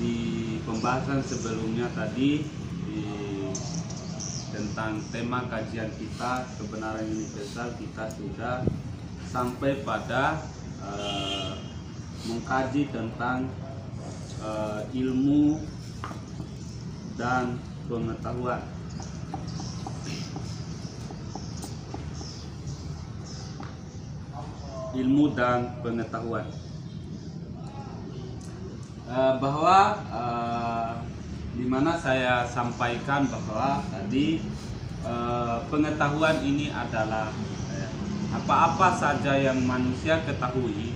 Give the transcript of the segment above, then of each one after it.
di pembahasan sebelumnya tadi tentang tema kajian kita kebenaran universal, kita sudah sampai pada mengkaji tentang ilmu dan pengetahuan. Ilmu dan pengetahuan, bahwa di mana saya sampaikan bahwa tadi pengetahuan ini adalah apa-apa saja yang manusia ketahui,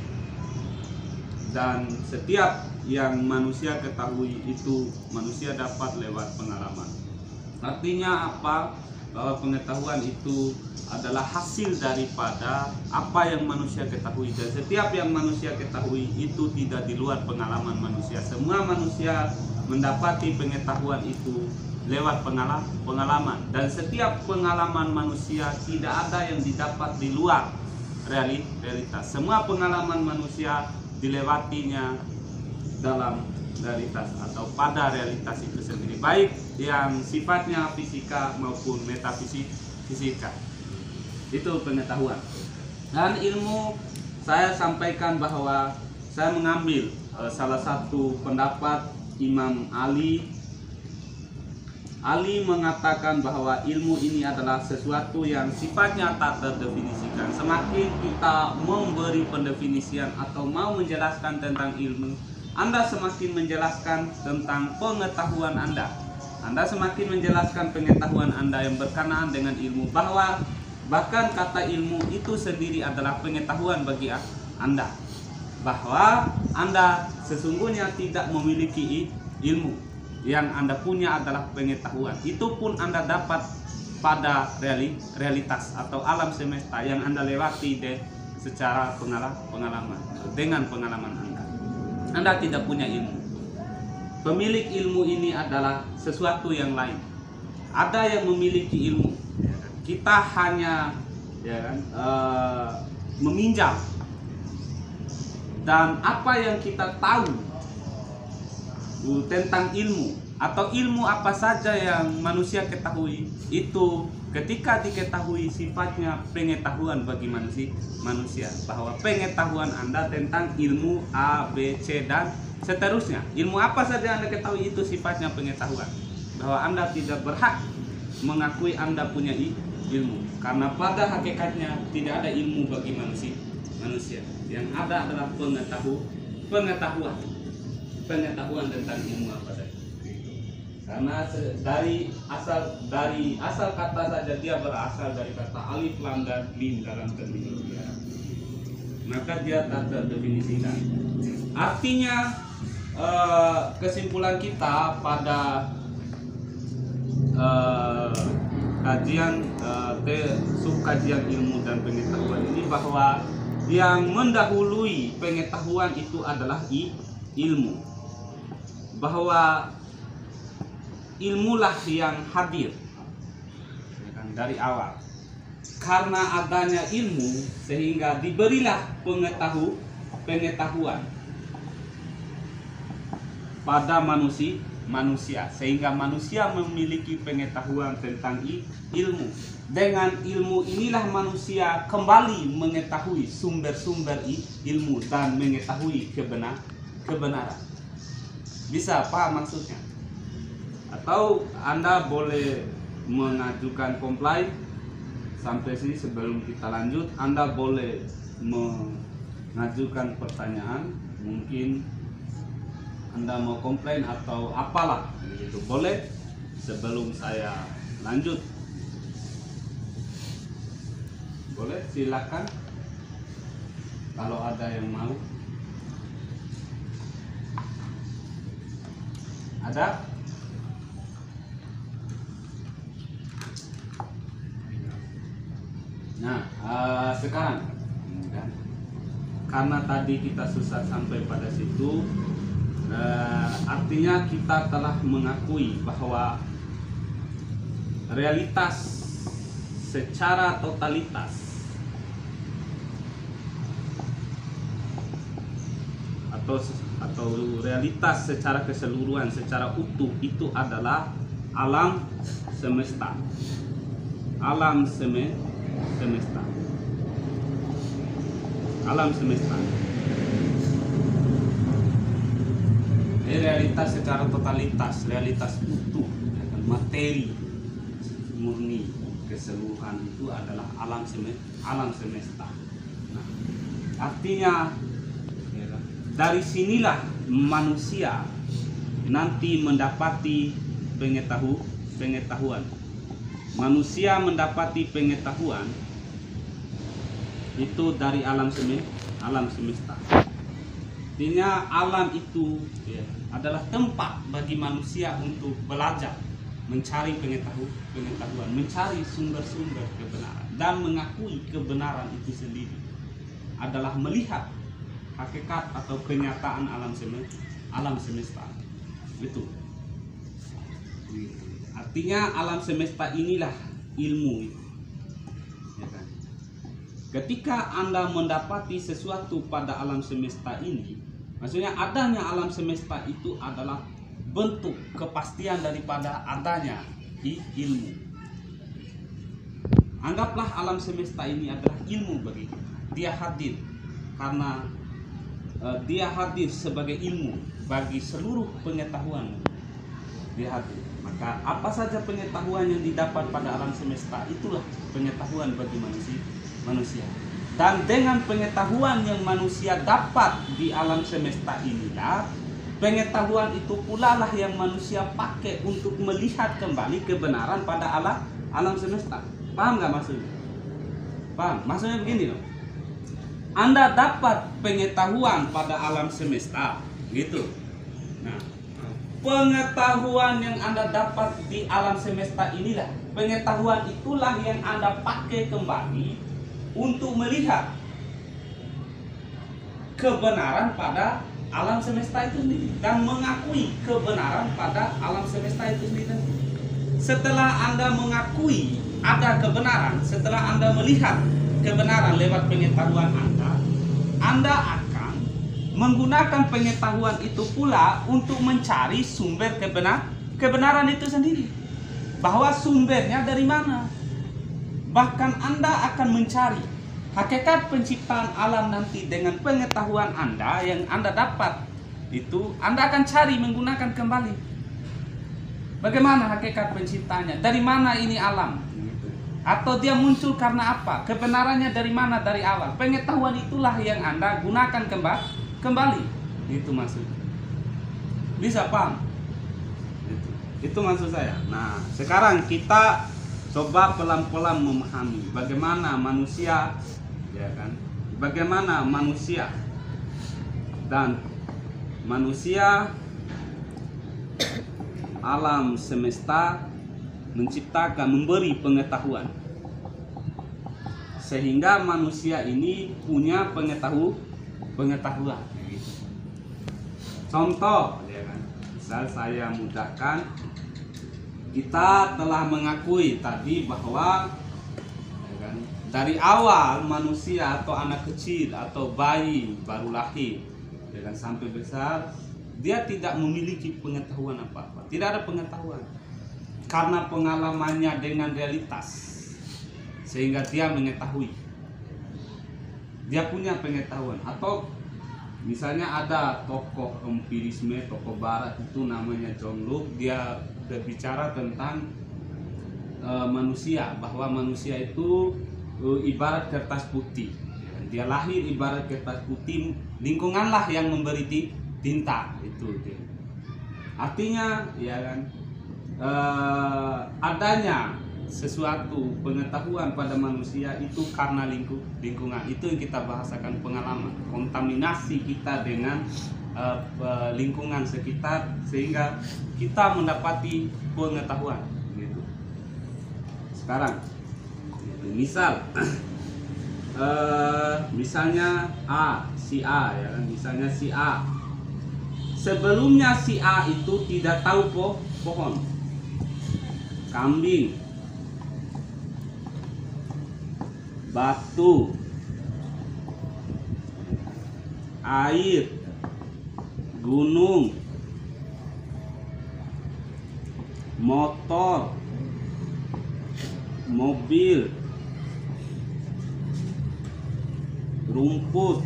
dan setiap yang manusia ketahui itu manusia dapat lewat pengalaman. Artinya apa? Bahwa pengetahuan itu adalah hasil daripada apa yang manusia ketahui, dan setiap yang manusia ketahui itu tidak di luar pengalaman manusia. Semua manusia mendapati pengetahuan itu lewat pengalaman, dan setiap pengalaman manusia tidak ada yang didapat di luar realitas. Semua pengalaman manusia dilewatinya dalam realitas atau pada realitas itu sendiri, baik yang sifatnya fisika maupun metafisika. Itu pengetahuan. Dan ilmu, saya sampaikan bahwa saya mengambil salah satu pendapat Imam Ali. Ali mengatakan bahwa ilmu ini adalah sesuatu yang sifatnya tak terdefinisikan. Semakin kita memberi pendefinisian atau mau menjelaskan tentang ilmu, Anda semakin menjelaskan tentang pengetahuan Anda. Anda semakin menjelaskan pengetahuan Anda yang berkenaan dengan ilmu, bahwa bahkan kata ilmu itu sendiri adalah pengetahuan bagi Anda, bahwa Anda sesungguhnya tidak memiliki ilmu, yang Anda punya adalah pengetahuan. Itu pun Anda dapat pada realitas atau alam semesta yang Anda lewati secara pengalaman, dengan pengalaman Anda. Anda tidak punya ilmu. Pemilik ilmu ini adalah sesuatu yang lain. Ada yang memiliki ilmu. Kita hanya meminjam, dan apa yang kita tahu tentang ilmu atau ilmu apa saja yang manusia ketahui, itu ketika diketahui sifatnya pengetahuan bagi manusia, bahwa pengetahuan Anda tentang ilmu A, B, C dan seterusnya, ilmu apa saja Anda ketahui itu sifatnya pengetahuan, bahwa Anda tidak berhak mengakui Anda punya ilmu, karena pada hakikatnya tidak ada ilmu bagi manusia. Yang ada adalah pengetahuan tentang ilmu apa saja. Karena dari asal kata saja dia berasal dari kata alif, lam dan mim dalam terminologi Arab. Maka dia tak terdefinisikan. Artinya kesimpulan kita pada kajian subkajian ilmu dan pengetahuan ini, bahwa yang mendahului pengetahuan itu adalah ilmu, bahwa ilmulah yang hadir dari awal. Karena adanya ilmu sehingga diberilah pengetahuan pada manusia, sehingga manusia memiliki pengetahuan tentang ilmu. Dengan ilmu inilah manusia kembali mengetahui sumber-sumber ilmu dan mengetahui kebenaran. Bisa paham maksudnya? Atau Anda boleh mengajukan komplain sampai sini. Sebelum kita lanjut, Anda boleh mengajukan pertanyaan, mungkin Anda mau komplain atau apalah itu boleh sebelum saya lanjut. Boleh, silakan kalau ada yang mau. Ada? Nah, sekarang karena tadi kita susah sampai pada situ, artinya kita telah mengakui bahwa realitas secara totalitas atau realitas secara keseluruhan, secara utuh itu adalah alam semesta. Alam semesta. Alam semesta. Ini realitas secara totalitas, realitas utuh, materi murni keseluruhan itu adalah alam semesta. Nah, artinya dari sinilah manusia nanti mendapati pengetahuan. Manusia mendapati pengetahuan itu dari alam semesta. Artinya alam itu adalah tempat bagi manusia untuk belajar, mencari pengetahuan, mencari sumber-sumber kebenaran, dan mengakui kebenaran itu sendiri adalah melihat hakikat atau kenyataan alam semesta. Itu. Artinya alam semesta inilah ilmu. Ya kan? Ketika Anda mendapati sesuatu pada alam semesta ini, maksudnya adanya alam semesta itu adalah bentuk kepastian daripada adanya ilmu. Anggaplah alam semesta ini adalah ilmu bagi kita. Dia hadir karena dia hadir sebagai ilmu bagi seluruh pengetahuan. Dia hadir. Maka apa saja pengetahuan yang didapat pada alam semesta, itulah pengetahuan bagi manusia. Dan dengan pengetahuan yang manusia dapat di alam semesta inilah, pengetahuan itu pula lah yang manusia pakai untuk melihat kembali kebenaran pada alam semesta. Paham nggak maksudnya? Paham? Maksudnya begini loh. Anda dapat pengetahuan pada alam semesta, gitu. Nah, pengetahuan yang Anda dapat di alam semesta inilah, pengetahuan itulah yang Anda pakai kembali untuk melihat kebenaran pada alam semesta itu sendiri dan mengakui kebenaran pada alam semesta itu sendiri. Setelah Anda mengakui ada kebenaran, setelah Anda melihat kebenaran lewat pengetahuan Anda akan menggunakan pengetahuan itu pula untuk mencari sumber kebenaran itu sendiri. Bahwa sumbernya dari mana? Bahkan Anda akan mencari hakikat penciptaan alam nanti dengan pengetahuan Anda yang Anda dapat. Itu Anda akan cari menggunakan kembali. Bagaimana hakikat penciptanya? Dari mana ini alam? Atau dia muncul karena apa? Kebenarannya dari mana? Dari awal. Pengetahuan itulah yang Anda gunakan kembali. Itu maksudnya. Bisa paham? Itu maksud saya. Nah, sekarang kita coba pelan-pelan memahami bagaimana manusia, ya kan? Bagaimana manusia dan manusia alam semesta menciptakan, memberi pengetahuan sehingga manusia ini punya pengetahuan. Contoh, ya kan? Misal saya mudahkan, kita telah mengakui tadi bahwa, ya kan, dari awal manusia atau anak kecil atau bayi baru lahir, ya kan, sampai besar, dia tidak memiliki pengetahuan apa-apa, tidak ada pengetahuan. Karena pengalamannya dengan realitas, sehingga dia mengetahui, dia punya pengetahuan. Atau misalnya ada tokoh empirisme, tokoh barat itu namanya John Locke, dia berbicara tentang manusia, bahwa manusia itu ibarat kertas putih. Dia lahir ibarat kertas putih, lingkunganlah yang memberi tinta itu. Artinya, ya kan, adanya sesuatu pengetahuan pada manusia itu karena lingkungan. Itu yang kita bahasakan pengalaman, kontaminasi kita dengan lingkungan sekitar sehingga kita mendapati pengetahuan gitu. Sekarang misal misalnya si A, ya kan, misalnya si A, sebelumnya si A itu tidak tahu pohon, kambing, batu, air, gunung, motor, mobil, rumput,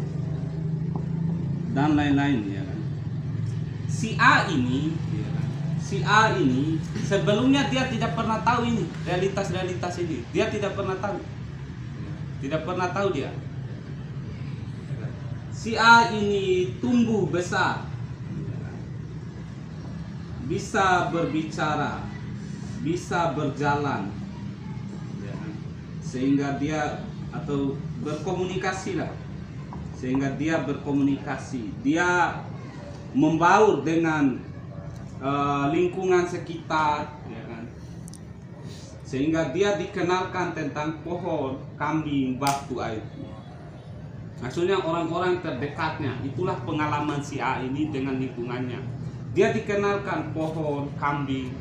dan lain-lain, ya kan. Si A ini, ya kan, si A ini sebelumnya dia tidak pernah tahu ini realitas ini, dia tidak pernah tahu, dia. Si A ini tumbuh besar, bisa berbicara, bisa berjalan, ya kan, sehingga dia atau berkomunikasi lah, sehingga dia berkomunikasi, dia membaur dengan lingkungan sekitar, ya kan, sehingga dia dikenalkan tentang pohon, kambing, batu, air. Maksudnya orang-orang terdekatnya, itulah pengalaman si A ini dengan lingkungannya. Dia dikenalkan pohon, kambing.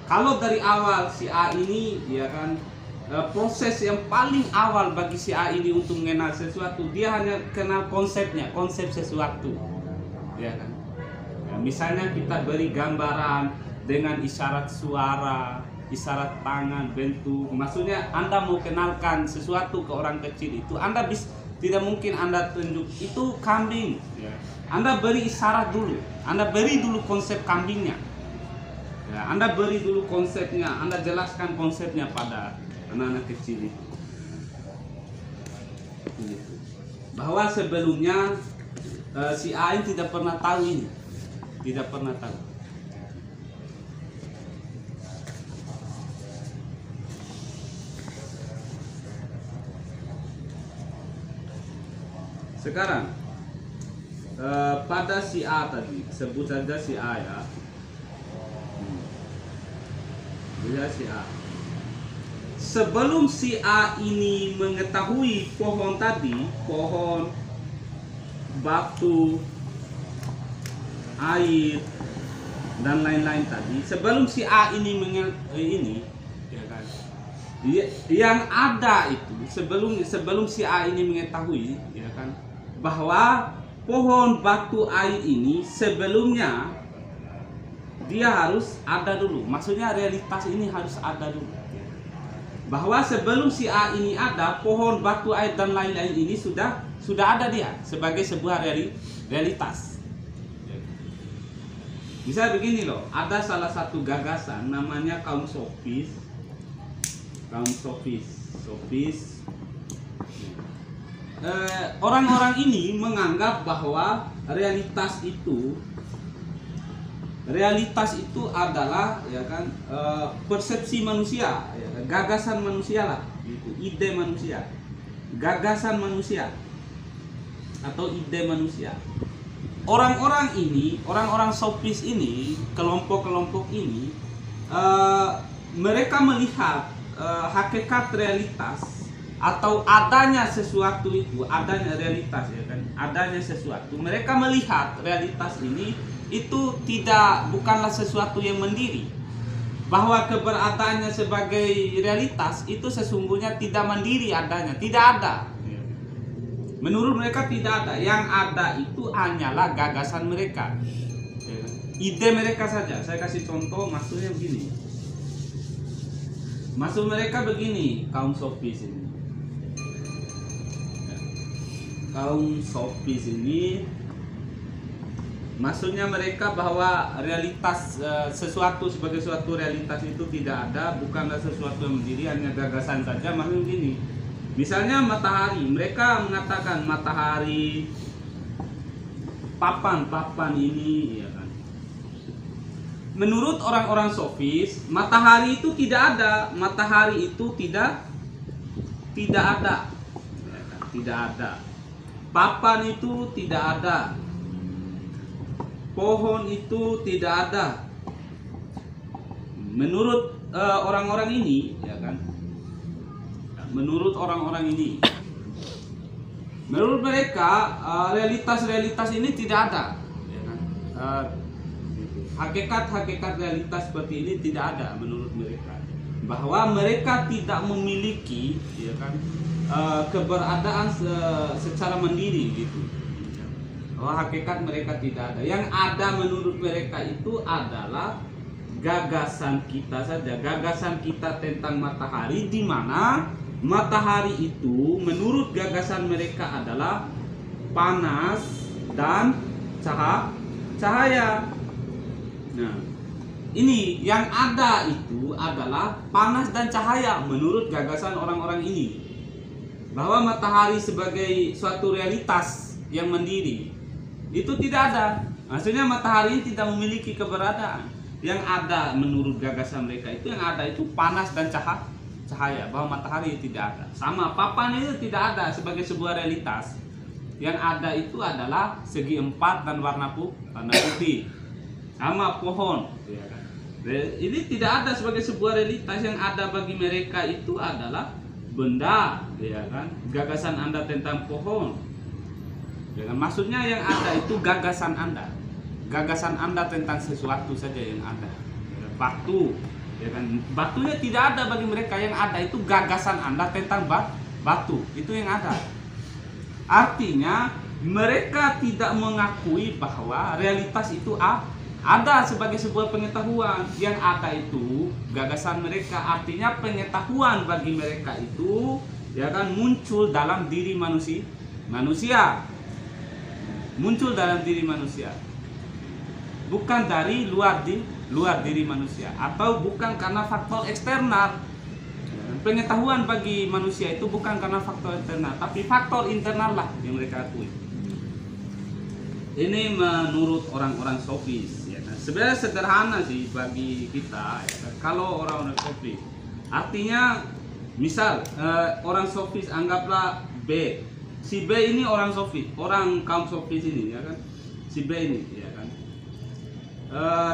Kalau dari awal si A ini, ya kan, proses yang paling awal bagi si A ini untuk mengenal sesuatu, dia hanya kenal konsepnya, konsep sesuatu, ya kan. Ya, misalnya kita beri gambaran dengan isyarat suara, isyarat tangan, bentuk. Maksudnya Anda mau kenalkan sesuatu ke orang kecil itu, Anda tidak mungkin Anda tunjuk itu kambing, ya. Anda beri isyarat dulu, Anda beri dulu konsep kambingnya, ya. Anda beri dulu konsepnya, Anda jelaskan konsepnya pada anak-anak kecil itu. Bahwa sebelumnya si A ini tidak pernah tahu ini, tidak pernah tahu. Sekarang pada si A tadi, sebut saja si A, ya. Lihat si A. Sebelum si A ini mengetahui pohon tadi, pohon, batu, air, dan lain-lain tadi, sebelum si A ini ya kan, yang ada itu sebelum si A ini mengetahui, ya kan, bahwa pohon, batu, air ini sebelumnya dia harus ada dulu. Maksudnya realitas ini harus ada dulu. Bahwa sebelum si A ini ada, pohon, batu, air, dan lain-lain ini sudah ada dia sebagai sebuah realitas. Bisa begini loh, ada salah satu gagasan namanya kaum sofis. Orang-orang ini menganggap bahwa realitas itu adalah, ya kan, persepsi manusia, ya kan, gagasan manusia lah, gitu, ide manusia, gagasan manusia atau ide manusia. Orang-orang ini, orang-orang sofis ini, kelompok-kelompok ini, mereka melihat hakikat realitas atau adanya sesuatu itu, adanya realitas, ya kan, adanya sesuatu. Mereka melihat realitas ini itu bukanlah sesuatu yang mandiri, bahwa keberadaannya sebagai realitas itu sesungguhnya tidak mandiri adanya, tidak ada. Menurut mereka tidak ada, yang ada itu hanyalah gagasan mereka, ide mereka saja. Saya kasih contoh, maksudnya begini. Maksud mereka begini, kaum sofis ini. Kaum sofis ini maksudnya mereka bahwa realitas sesuatu sebagai suatu realitas itu tidak ada, bukanlah sesuatu yang mandiri, hanya gagasan saja. Maksudnya begini. Misalnya matahari, mereka mengatakan matahari, papan ini, ya kan. Menurut orang-orang sofis, matahari itu tidak ada, matahari itu tidak ada, ya kan? Tidak ada. Papan itu tidak ada, pohon itu tidak ada. Menurut orang-orang ini, ya kan. Menurut orang-orang ini, menurut mereka realitas ini tidak ada, ya kan? Hakikat realitas seperti ini tidak ada menurut mereka. Bahwa mereka tidak memiliki, ya kan, keberadaan secara mandiri, gitu. bahwa hakikat mereka tidak ada. Yang ada menurut mereka itu adalah gagasan kita saja, gagasan kita tentang matahari, di mana matahari itu menurut gagasan mereka adalah panas dan cahaya. Nah, ini yang ada itu adalah panas dan cahaya menurut gagasan orang-orang ini, bahwa matahari sebagai suatu realitas yang mandiri itu tidak ada. Maksudnya matahari tidak memiliki keberadaan. Yang ada menurut gagasan mereka itu, yang ada itu panas dan cahaya, bahwa matahari tidak ada. Sama papan itu tidak ada sebagai sebuah realitas. Yang ada itu adalah segi empat dan warna putih. Sama pohon, ya kan? Ini tidak ada sebagai sebuah realitas. Yang ada bagi mereka itu adalah benda, ya kan? Gagasan Anda tentang pohon, ya kan? Maksudnya yang ada itu gagasan Anda. Gagasan Anda tentang sesuatu saja yang ada. Batu, ya kan? Batunya tidak ada bagi mereka. Yang ada itu gagasan Anda tentang batu. Itu yang ada. Artinya mereka tidak mengakui bahwa realitas itu ada sebagai sebuah pengetahuan. Yang ada itu gagasan mereka. Artinya pengetahuan bagi mereka itu, ya kan, muncul dalam diri manusia. Muncul dalam diri manusia. Bukan dari luar diri manusia, atau bukan karena faktor eksternal. Pengetahuan bagi manusia itu bukan karena faktor eksternal, tapi faktor internal lah yang mereka akui. Ini menurut orang-orang sofis, ya kan? Sebenarnya sederhana sih bagi kita, ya kan? Kalau orang-orang sofis, artinya misal orang sofis anggaplah B, si B ini orang sofis, orang kaum sofis ini, ya kan? Si B ini, ya kan?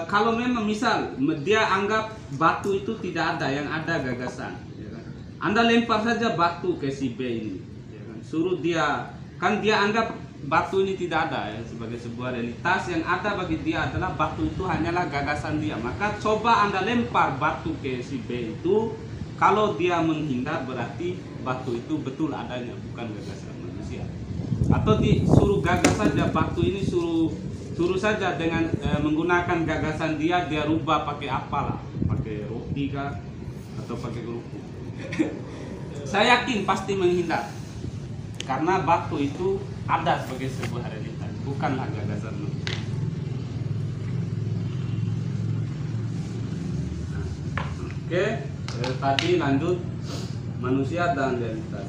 Kalau memang misal dia anggap batu itu tidak ada, yang ada gagasan, ya kan? Anda lempar saja batu ke si B ini, ya kan? Suruh dia, kan dia anggap batu ini tidak ada, ya, sebagai sebuah realitas. Yang ada bagi dia adalah batu itu hanyalah gagasan dia. Maka coba Anda lempar batu ke si B itu, kalau dia menghindar berarti batu itu betul adanya, bukan gagasan manusia. Atau disuruh gagas saja batu ini, suruh saja dengan menggunakan gagasan dia rubah pakai apalah, pakai roti kah, atau pakai kerupuk. Saya yakin pasti menghindar, karena batu itu ada sebagai sebuah realitas, bukanlah gagasan manusia. Oke, tadi lanjut manusia dan realitas.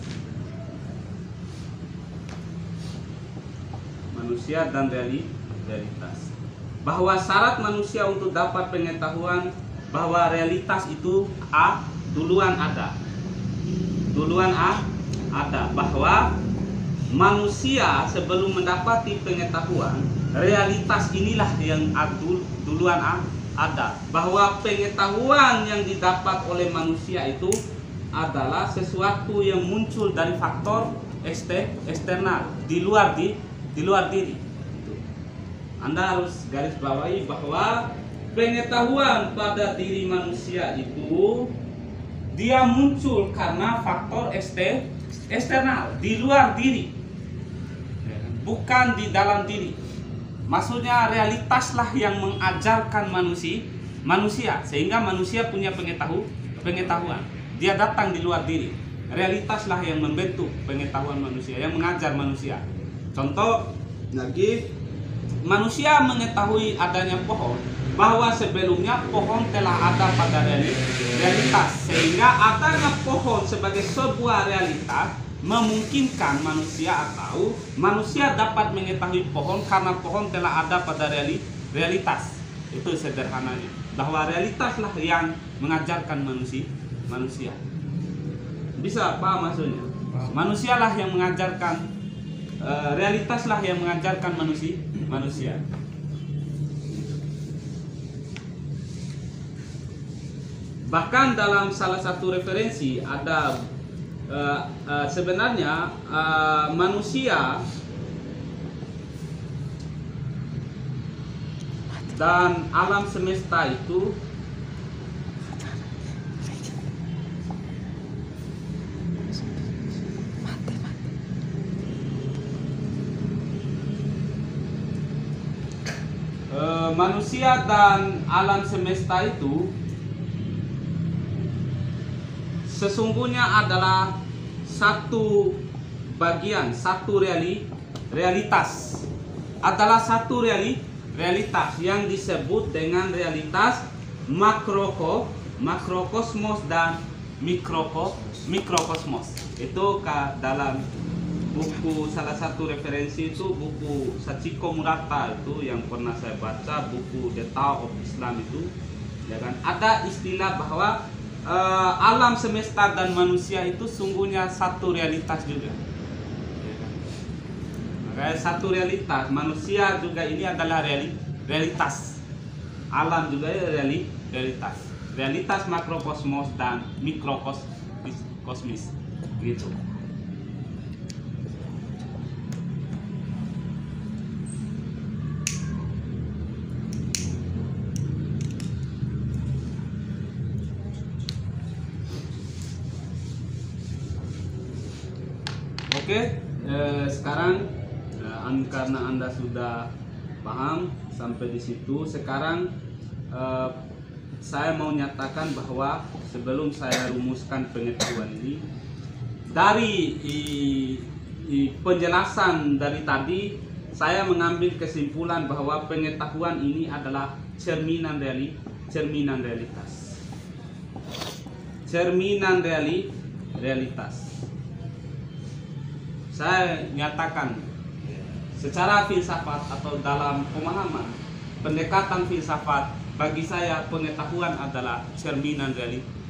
Manusia dan realitas. Bahwa syarat manusia untuk dapat pengetahuan bahwa realitas itu duluan ada. Bahwa manusia sebelum mendapati pengetahuan, realitas inilah yang duluan ada. Bahwa pengetahuan yang didapat oleh manusia itu adalah sesuatu yang muncul dari faktor eksternal, di luar diri. Anda harus garis bawahi bahwa pengetahuan pada diri manusia itu dia muncul karena faktor eksternal, di luar diri, bukan di dalam diri. Maksudnya realitaslah yang mengajarkan manusia sehingga manusia punya pengetahuan. Dia datang di luar diri. Realitaslah yang membentuk pengetahuan manusia, yang mengajar manusia. Contoh lagi, manusia mengetahui adanya pohon, bahwa sebelumnya pohon telah ada pada realitas, sehingga adanya pohon sebagai sebuah realitas memungkinkan manusia, atau manusia dapat mengetahui pohon karena pohon telah ada pada realitas. Itu sederhananya, bahwa realitaslah yang mengajarkan manusia. Bisa paham maksudnya? Manusialah yang mengajarkan, realitaslah yang mengajarkan manusia. Bahkan dalam salah satu referensi ada sebenarnya manusia dan alam semesta itu manusia dan alam semesta itu sesungguhnya adalah satu bagian, satu realitas. Adalah satu realitas yang disebut dengan realitas makrokosmos dan mikrokosmos. Itu dalam buku, salah satu referensi itu buku Sachiko Murata itu yang pernah saya baca, buku The Tao of Islam itu, ya kan, ada istilah bahwa alam semesta dan manusia itu sungguhnya satu realitas juga, ya kan? Makanya satu realitas, manusia juga ini adalah realitas, alam juga realitas makrokosmos dan mikrokosmis gitu. Oke, sekarang karena Anda sudah paham sampai di situ, sekarang saya mau nyatakan bahwa sebelum saya rumuskan pengetahuan ini, dari penjelasan dari tadi, saya mengambil kesimpulan bahwa pengetahuan ini adalah cerminan realitas. Cerminan realitas. Saya nyatakan secara filsafat atau dalam pemahaman pendekatan filsafat, bagi saya pengetahuan adalah cerminan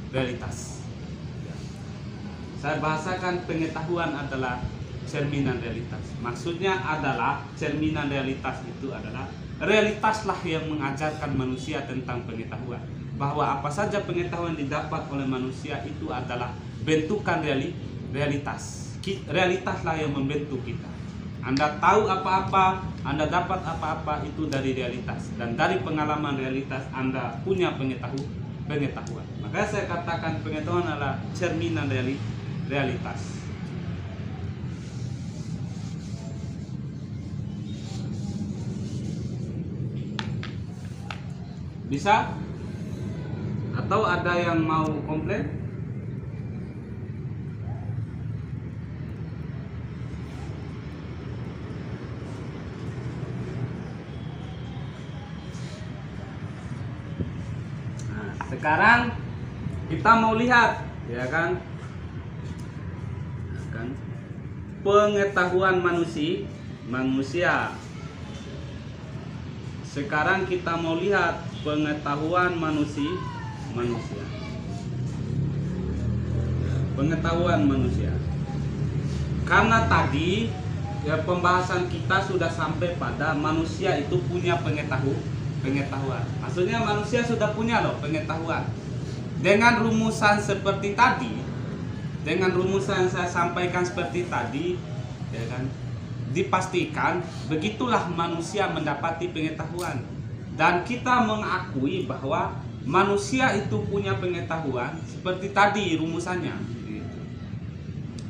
realitas. Saya bahasakan pengetahuan adalah cerminan realitas. Maksudnya adalah cerminan realitas itu adalah realitaslah yang mengajarkan manusia tentang pengetahuan. Bahwa apa saja pengetahuan didapat oleh manusia itu adalah bentukan realitas. Realitaslah yang membentuk kita. Anda tahu apa-apa, Anda dapat apa-apa itu dari realitas, dan dari pengalaman realitas Anda punya pengetahuan. Maka saya katakan pengetahuan adalah cerminan realitas. Bisa? Atau ada yang mau komplain? Sekarang kita mau lihat, ya kan, pengetahuan manusia. Sekarang kita mau lihat pengetahuan manusia. Pengetahuan manusia. Karena tadi ya pembahasan kita sudah sampai pada manusia itu punya pengetahuan. Maksudnya manusia sudah punya loh pengetahuan. Dengan rumusan seperti tadi, dengan rumusan yang saya sampaikan seperti tadi, ya kan, dipastikan begitulah manusia mendapati pengetahuan. Dan kita mengakui bahwa manusia itu punya pengetahuan seperti tadi rumusannya.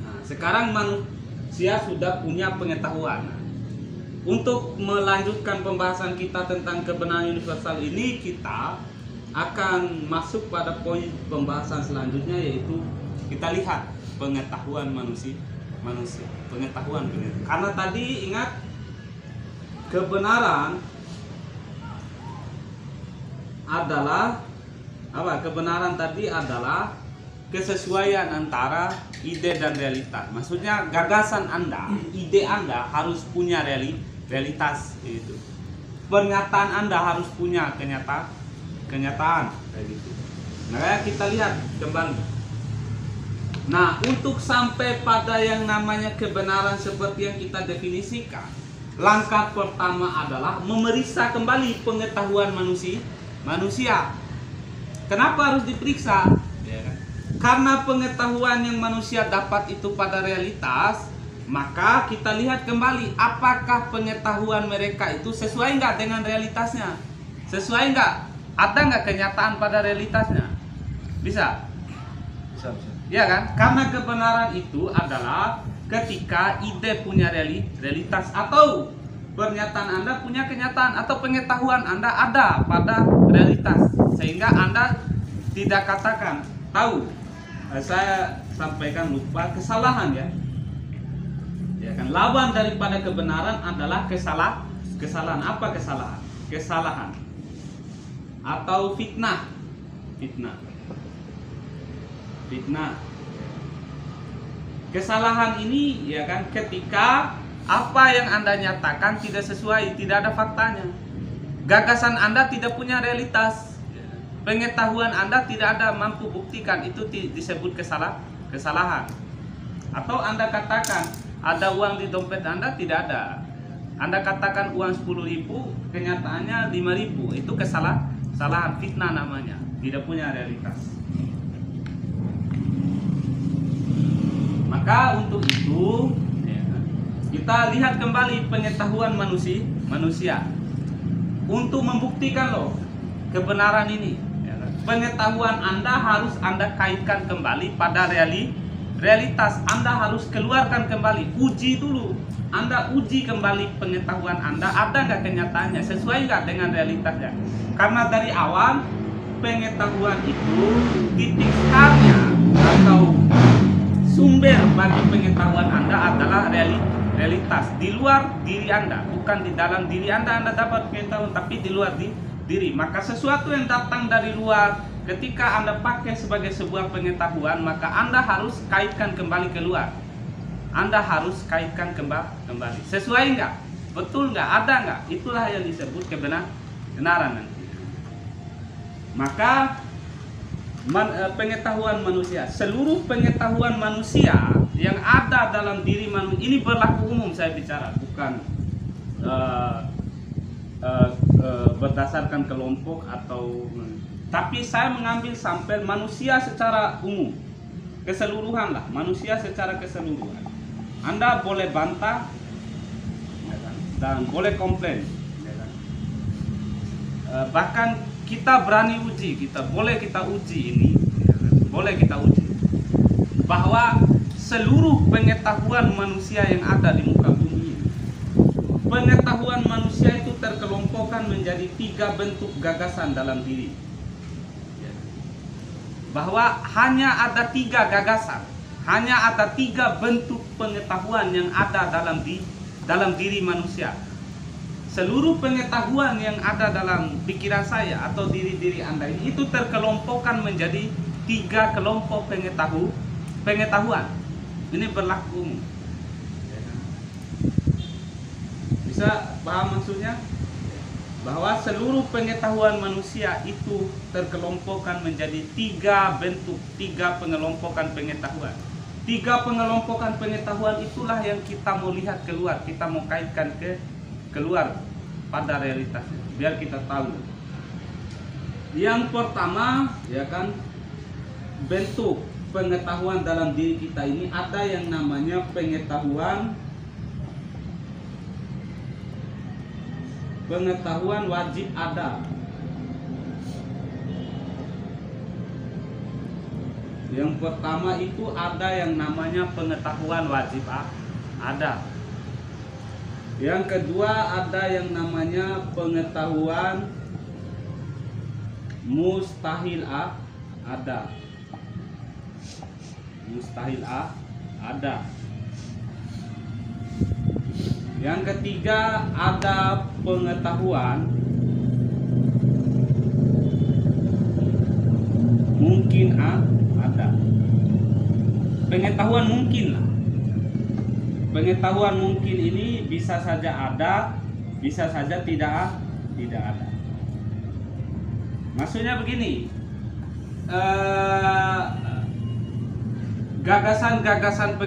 Nah, sekarang manusia sudah punya pengetahuan. Untuk melanjutkan pembahasan kita tentang kebenaran universal ini, kita akan masuk pada poin pembahasan selanjutnya, yaitu kita lihat pengetahuan manusia. Pengetahuan. Karena tadi ingat, kebenaran adalah apa? Kebenaran tadi adalah kesesuaian antara ide dan realitas. Maksudnya gagasan Anda, ide Anda harus punya realitas itu. Pernyataan Anda harus punya kenyataan kayak gitu. Nah, kita lihat kembali. Nah, untuk sampai pada yang namanya kebenaran seperti yang kita definisikan, langkah pertama adalah memeriksa kembali pengetahuan manusia. Kenapa harus diperiksa? Ya kan? Karena pengetahuan yang manusia dapat itu pada realitas, maka kita lihat kembali apakah pengetahuan mereka itu sesuai nggak dengan realitasnya, sesuai nggak, ada nggak kenyataan pada realitasnya. Bisa? Bisa. Ya kan? Karena kebenaran itu adalah ketika ide punya realitas atau pernyataan Anda punya kenyataan atau pengetahuan Anda ada pada realitas, sehingga Anda tidak katakan tahu. Saya sampaikan lupa, kesalahan ya. Ya kan, lawan daripada kebenaran adalah kesalahan. Apa kesalahan? Kesalahan atau fitnah. Kesalahan ini ya kan ketika apa yang Anda nyatakan tidak sesuai, tidak ada faktanya. Gagasan Anda tidak punya realitas. Pengetahuan Anda tidak ada mampu buktikan, itu disebut kesalahan. Atau Anda katakan ada uang di dompet Anda, tidak ada. Anda katakan uang 10.000, kenyataannya 5.000, itu kesalahan, fitnah namanya, tidak punya realitas. Maka untuk itu ya, kita lihat kembali pengetahuan manusia untuk membuktikan loh kebenaran ini. Ya, pengetahuan Anda harus Anda kaitkan kembali pada realitas. Anda harus keluarkan kembali, uji dulu. Anda uji kembali pengetahuan Anda, ada nggak kenyataannya, sesuai nggak dengan realitasnya. Karena dari awal pengetahuan itu titik startnya atau sumber bagi pengetahuan Anda adalah realitas di luar diri Anda, bukan di dalam diri Anda dapat pengetahuan, tapi di luar diri. Maka sesuatu yang datang dari luar, ketika Anda pakai sebagai sebuah pengetahuan, maka Anda harus kaitkan kembali keluar. Anda harus kaitkan kembali. Sesuai nggak? Betul nggak? Ada nggak? Itulah yang disebut kebenaran nanti. Maka pengetahuan manusia, seluruh pengetahuan manusia yang ada dalam diri manusia ini berlaku umum, saya bicara, bukan berdasarkan kelompok atau, tapi saya mengambil sampel manusia secara umum, keseluruhan lah, manusia secara keseluruhan. Anda boleh bantah dan boleh komplain, bahkan kita berani uji, boleh kita uji ini, boleh kita uji bahwa seluruh pengetahuan manusia yang ada di muka bumi ini, pengetahuan manusia itu terkelompokkan menjadi 3 bentuk gagasan dalam diri. Bahwa hanya ada 3 gagasan, hanya ada 3 bentuk pengetahuan yang ada dalam diri manusia. Seluruh pengetahuan yang ada dalam pikiran saya atau diri Anda ini, itu terkelompokkan menjadi 3 kelompok pengetahuan. Ini berlaku umum. Bisa paham maksudnya? Bahwa seluruh pengetahuan manusia itu terkelompokkan menjadi 3 bentuk, 3 pengelompokan pengetahuan. 3 pengelompokan pengetahuan itulah yang kita mau lihat keluar, kita mau kaitkan keluar pada realitasnya, biar kita tahu. Yang pertama ya kan, bentuk pengetahuan dalam diri kita ini ada yang namanya pengetahuan wajib ada. Yang pertama itu ada yang namanya pengetahuan wajib ada. Yang kedua ada yang namanya pengetahuan mustahil ada. Ada. Yang ketiga ada pengetahuan mungkin ada. Pengetahuan mungkin lah. Pengetahuan mungkin ini bisa saja ada, bisa saja tidak ada. Maksudnya begini, gagasan-gagasan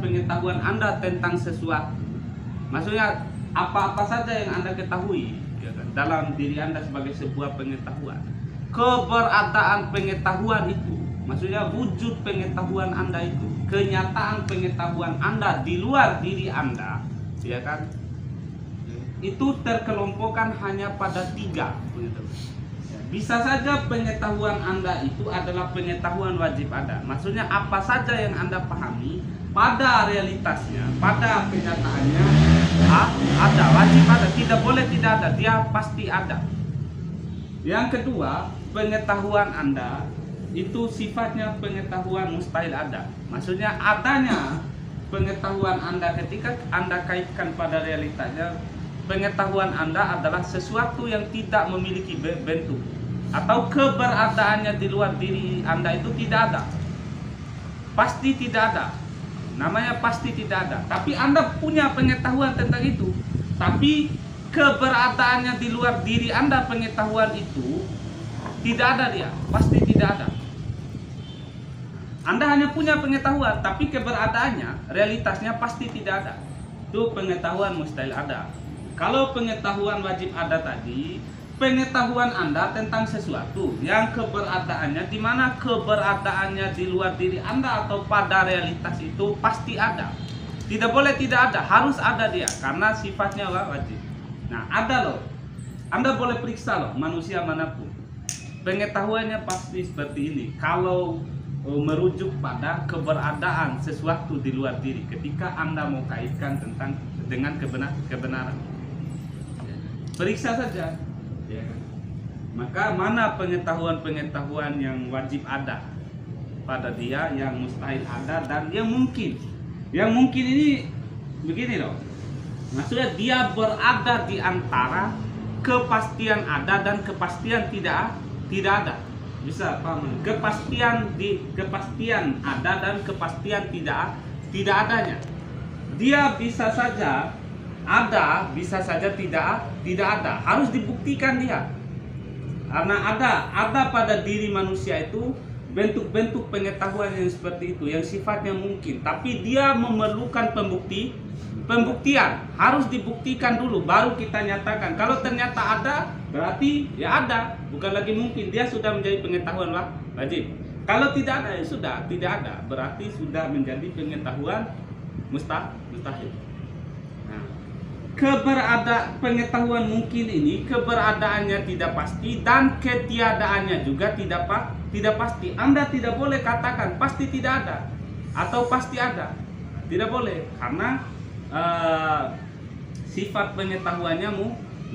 pengetahuan Anda tentang sesuatu, maksudnya apa-apa saja yang Anda ketahui ya kan, dalam diri Anda sebagai sebuah pengetahuan, keberadaan pengetahuan itu, maksudnya wujud pengetahuan Anda itu, kenyataan pengetahuan Anda di luar diri Anda, ya kan, itu terkelompokkan hanya pada 3 begitu. Bisa saja pengetahuan Anda itu adalah pengetahuan wajib ada. Maksudnya apa saja yang Anda pahami pada realitasnya, pada kenyataannya, ada, wajib ada, tidak boleh tidak ada, dia pasti ada. Yang kedua, pengetahuan Anda itu sifatnya pengetahuan mustahil ada. Maksudnya adanya pengetahuan Anda ketika Anda kaitkan pada realitanya, pengetahuan Anda adalah sesuatu yang tidak memiliki bentuk atau keberadaannya di luar diri Anda itu tidak ada. Pasti tidak ada. Namanya pasti tidak ada. Tapi Anda punya pengetahuan tentang itu. Tapi keberadaannya di luar diri Anda, pengetahuan itu tidak ada dia, pasti tidak ada. Anda hanya punya pengetahuan, tapi keberadaannya, realitasnya pasti tidak ada. Itu pengetahuan mustahil ada. Kalau pengetahuan wajib ada tadi, pengetahuan Anda tentang sesuatu yang keberadaannya, di mana keberadaannya di luar diri Anda atau pada realitas itu pasti ada. Tidak boleh tidak ada, harus ada dia, karena sifatnya wajib. Nah, ada loh. Anda boleh periksa loh manusia manapun. Pengetahuannya pasti seperti ini. Kalau merujuk pada keberadaan sesuatu di luar diri, ketika Anda mau kaitkan dengan kebenaran, periksa saja. Maka mana pengetahuan-pengetahuan yang wajib ada pada dia, yang mustahil ada, dan yang mungkin. Yang mungkin ini begini loh. Maksudnya dia berada di antara kepastian ada dan kepastian tidak ada. Bisa paham? Kepastian ada dan kepastian tidak adanya. Dia bisa saja ada, bisa saja tidak ada. Harus dibuktikan dia. Karena ada pada diri manusia itu bentuk-bentuk pengetahuan yang seperti itu, yang sifatnya mungkin, tapi dia memerlukan pembuktian. Harus dibuktikan dulu, baru kita nyatakan. Kalau ternyata ada, berarti ya ada, bukan lagi mungkin, dia sudah menjadi pengetahuan wajib. Kalau tidak ada, ya sudah tidak ada, berarti sudah menjadi pengetahuan mustahil. Nah, pengetahuan mungkin ini keberadaannya tidak pasti dan ketiadaannya juga tidak pasti. Anda tidak boleh katakan pasti tidak ada atau pasti ada, tidak boleh, karena sifat pengetahuannya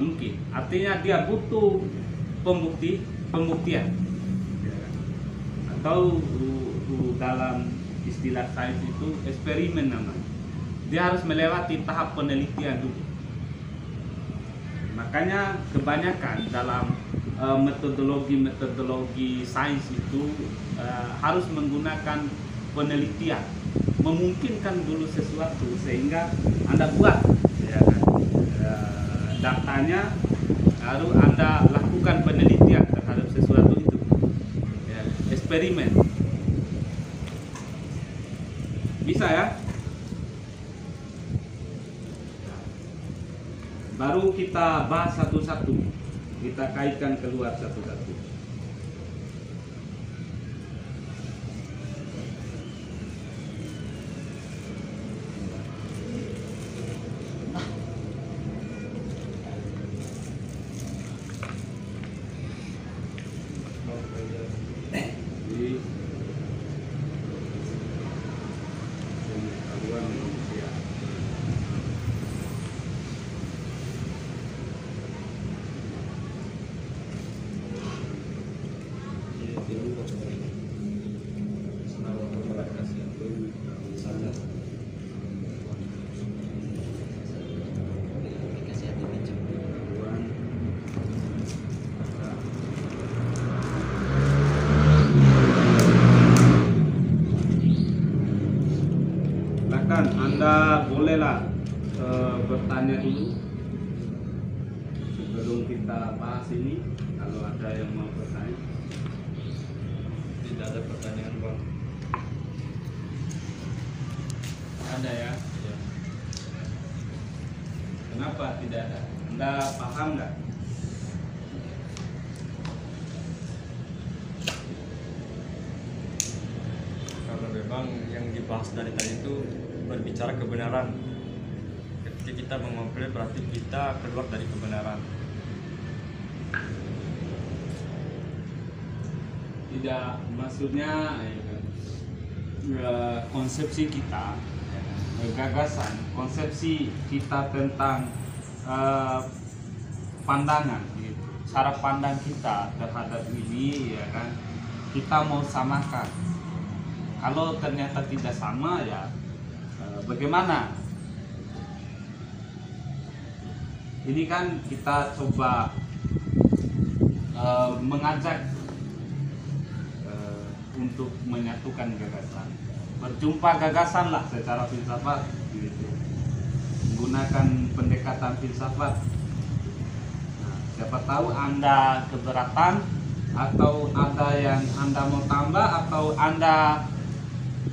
mungkin, artinya dia butuh pembuktian, atau dalam istilah sains itu eksperimen namanya. Dia harus melewati tahap penelitian dulu. Makanya kebanyakan dalam metodologi sains itu harus menggunakan penelitian, memungkinkan dulu sesuatu sehingga Anda buat, ya kan? Datanya harus Anda lakukan penelitian terhadap sesuatu itu, ya, eksperimen. Bisa ya? Baru kita bahas satu-satu, kita kaitkan keluar satu-satu. Anda bolehlah bertanya dulu sebelum kita bahas ini, kalau ada yang mau bertanya. Tidak ada pertanyaan, Bang. Ada ya? Ya. Kenapa tidak ada? Anda paham nggak? Karena memang yang dibahas dari tadi itu berbicara kebenaran. Ketika kita mengomplain berarti kita keluar dari kebenaran. Tidak, maksudnya konsepsi kita, gagasan, konsepsi kita tentang pandangan, gitu. Cara pandang kita terhadap ini, ya kan, kita mau samakan. Kalau ternyata tidak sama, ya bagaimana? Ini kan kita coba mengajak untuk menyatukan gagasan, berjumpa gagasan lah secara filsafat, gitu. Menggunakan pendekatan filsafat. Nah, siapa tahu Anda keberatan, atau ada yang Anda mau tambah, atau Anda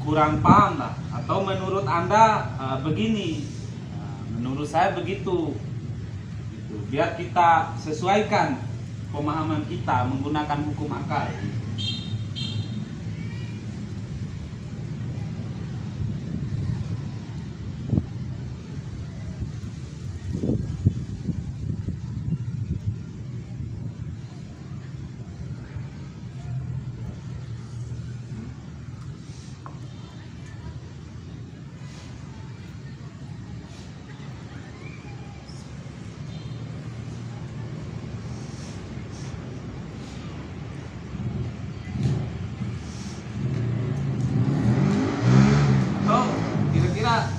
kurang paham lah, atau menurut Anda begini, menurut saya begitu. Gitu. Biar kita sesuaikan pemahaman kita menggunakan hukum akal.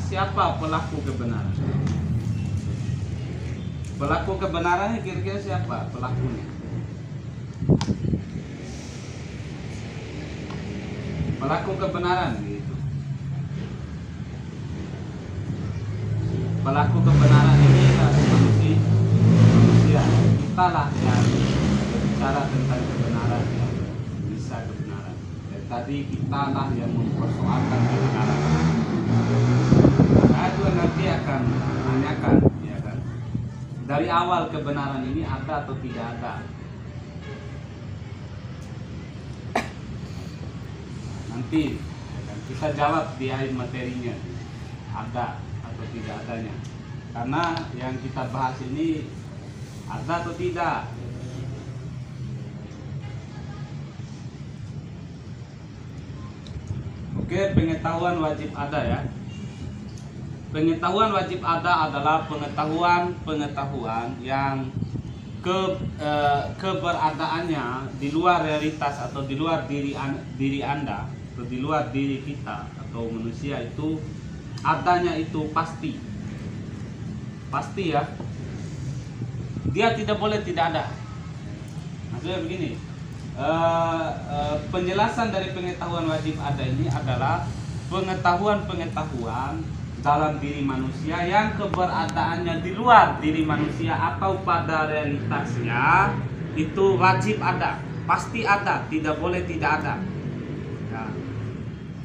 Siapa pelaku kebenaran? Pelaku kebenarannya kira-kira siapa pelakunya? Pelaku kebenaran, gitu. Pelaku kebenaran ini adalah manusia. Kita lah yang berbicara tentang kebenaran, ya. Bisa kebenaran. Dan tadi kita lah yang mempersoalkan kebenaran. Saya juga nanti akan menanyakan, ya kan, dari awal kebenaran ini ada atau tidak ada. Nanti, ya kan, kita jawab di akhir materinya, ada atau tidak adanya. Karena yang kita bahas ini ada atau tidak. Oke, pengetahuan wajib ada, ya. Pengetahuan wajib ada adalah pengetahuan yang keberadaannya di luar realitas atau di luar diri Anda atau di luar diri kita atau manusia itu adanya itu pasti, ya. Dia tidak boleh tidak ada. Maksudnya begini, penjelasan dari pengetahuan wajib ada ini adalah pengetahuan dalam diri manusia yang keberadaannya di luar diri manusia atau pada realitasnya itu wajib ada, pasti ada, tidak boleh tidak ada.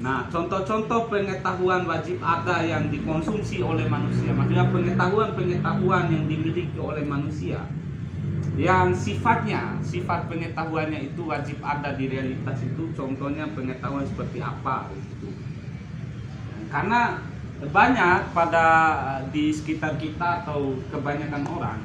Nah, contoh-contoh pengetahuan wajib ada yang dikonsumsi oleh manusia, maksudnya pengetahuan yang dimiliki oleh manusia yang sifat pengetahuannya itu wajib ada di realitas itu, contohnya pengetahuan seperti apa, gitu. Karena banyak di sekitar kita atau kebanyakan orang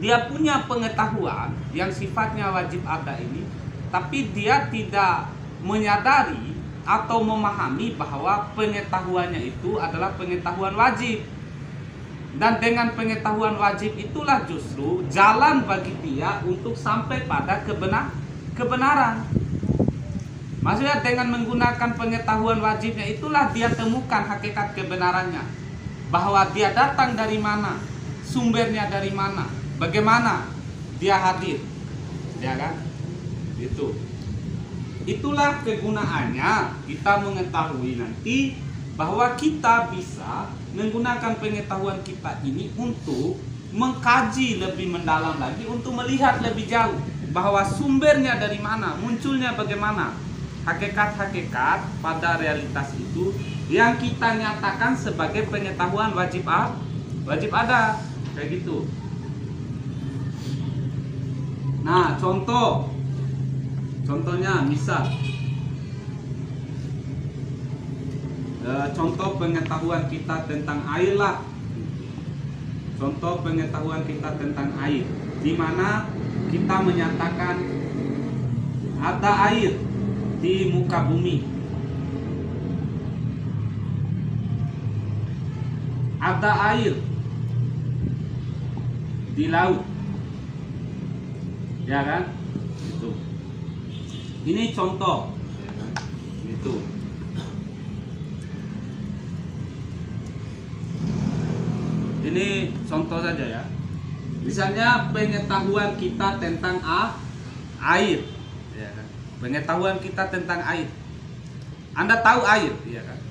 dia punya pengetahuan yang sifatnya wajib ada ini, tapi dia tidak menyadari atau memahami bahwa pengetahuannya itu adalah pengetahuan wajib. Dan dengan pengetahuan wajib itulah justru jalan bagi dia untuk sampai pada kebenaran. Maksudnya dengan menggunakan pengetahuan wajibnya itulah dia temukan hakikat kebenarannya. Bahwa dia datang dari mana, sumbernya dari mana, bagaimana dia hadir. Ya kan? Itulah kegunaannya kita mengetahui nanti bahwa kita bisa menggunakan pengetahuan kita ini untuk mengkaji lebih mendalam lagi, untuk melihat lebih jauh bahwa sumbernya dari mana, munculnya bagaimana. Hakikat-hakikat pada realitas itu yang kita nyatakan sebagai pengetahuan wajib ada, kayak gitu. Nah, contohnya misal contoh pengetahuan kita tentang air lah. Contoh pengetahuan kita tentang air, di mana kita menyatakan ada air di muka bumi. ada air di laut, ya kan? Itu. Ini contoh, ya kan? Itu. Ini contoh saja ya. Misalnya pengetahuan kita tentang air, ya kan? Pengetahuan kita tentang air. Anda tahu air, ya kan?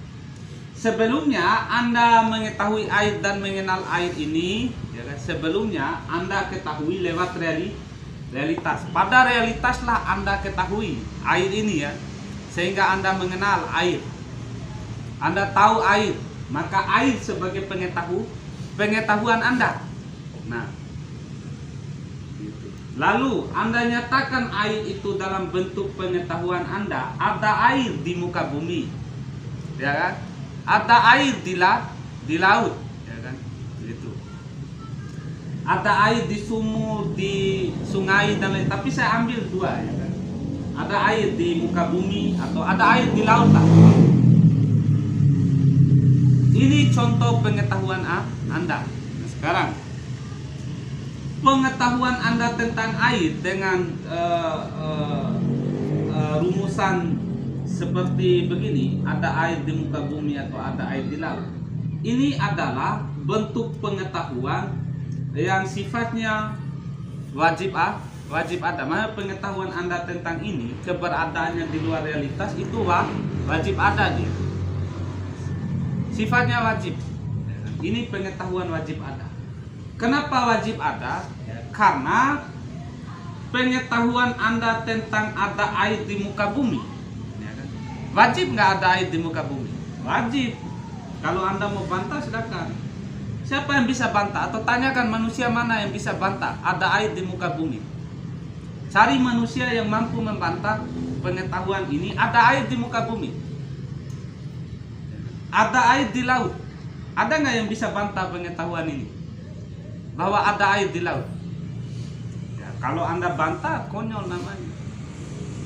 Sebelumnya Anda mengetahui air dan mengenal air ini, ya kan? Sebelumnya Anda ketahui lewat realitas. Pada realitaslah Anda ketahui air ini ya, sehingga Anda mengenal air. Anda tahu air, maka air sebagai pengetahuan Anda. Nah, gitu. Lalu Anda nyatakan air itu dalam bentuk pengetahuan Anda. Ada air di muka bumi, ya kan? Ada air di laut, ya kan? Gitu. Ada air di sumur, di sungai dan lain. Tapi saya ambil dua, ya kan? Ada air di muka bumi atau ada air di laut lah. Ini contoh pengetahuan Anda. Nah, sekarang pengetahuan Anda tentang air dengan rumusan seperti begini, ada air di muka bumi atau ada air di laut. Ini adalah bentuk pengetahuan yang sifatnya wajib ada. Maka pengetahuan Anda tentang ini, keberadaannya di luar realitas itu wajib ada dia. Sifatnya wajib. Ini pengetahuan wajib ada. Kenapa wajib ada? Karena pengetahuan Anda tentang ada air di muka bumi, wajib nggak ada air di muka bumi? Wajib. Kalau Anda mau bantah silakan. Siapa yang bisa bantah? Atau tanyakan manusia mana yang bisa bantah ada air di muka bumi. Cari manusia yang mampu membantah pengetahuan ini ada air di muka bumi. Ada air di laut. Ada nggak yang bisa bantah pengetahuan ini? Bahwa ada air di laut. Ya, kalau Anda bantah, konyol namanya.